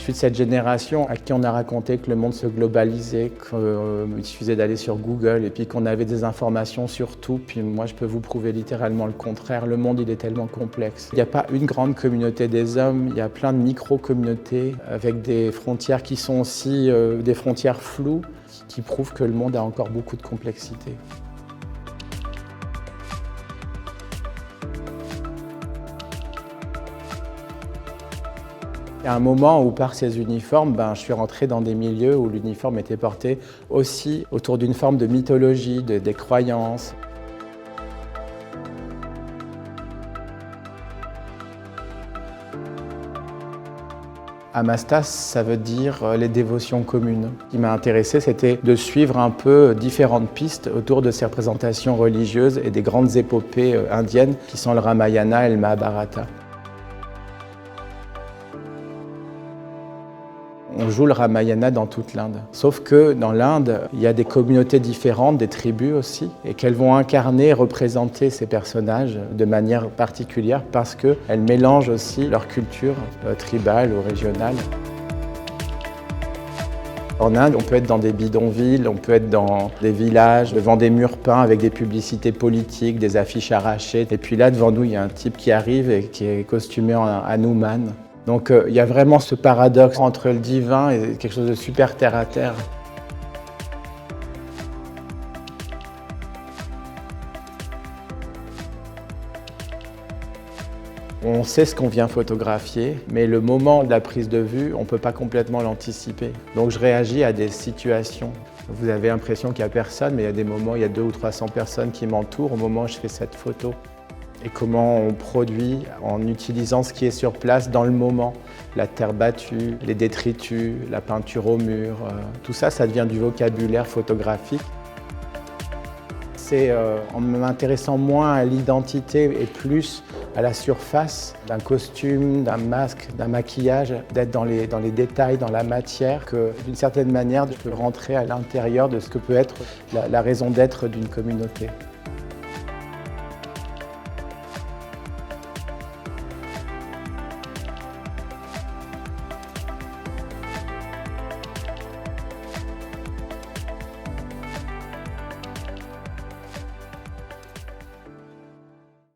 suis de cette génération à qui on a raconté que le monde se globalisait, qu'il suffisait d'aller sur Google et puis qu'on avait des informations sur tout. Puis moi, je peux vous prouver littéralement le contraire. Le monde, il est tellement complexe. Il n'y a pas une grande communauté des hommes, il y a plein de micro-communautés avec des frontières qui sont aussi des frontières floues qui prouvent que le monde a encore beaucoup de complexité. Il y a un moment où, par ces uniformes, je suis rentré dans des milieux où l'uniforme était porté aussi autour d'une forme de mythologie, des croyances. Amastas, ça veut dire les dévotions communes. Ce qui m'a intéressé, c'était de suivre un peu différentes pistes autour de ces représentations religieuses et des grandes épopées indiennes qui sont le Ramayana et le Mahabharata. On joue le Ramayana dans toute l'Inde. Sauf que dans l'Inde, il y a des communautés différentes, des tribus aussi, et qu'elles vont incarner et représenter ces personnages de manière particulière parce qu'elles mélangent aussi leur culture tribale ou régionale. En Inde, on peut être dans des bidonvilles, on peut être dans des villages, devant des murs peints avec des publicités politiques, des affiches arrachées. Et puis là, devant nous, il y a un type qui arrive et qui est costumé en Hanuman. Donc il y a vraiment ce paradoxe entre le divin et quelque chose de super terre-à-terre. On sait ce qu'on vient photographier, mais le moment de la prise de vue, on ne peut pas complètement l'anticiper. Donc je réagis à des situations. Vous avez l'impression qu'il n'y a personne, mais il y a des moments, il y a 200 ou 300 personnes qui m'entourent au moment où je fais cette photo. Et comment on produit en utilisant ce qui est sur place dans le moment. La terre battue, les détritus, la peinture au mur, tout ça, ça devient du vocabulaire photographique. C'est en m'intéressant moins à l'identité et plus à la surface d'un costume, d'un masque, d'un maquillage, d'être dans les détails, dans la matière, que d'une certaine manière, je peux rentrer à l'intérieur de ce que peut être la raison d'être d'une communauté.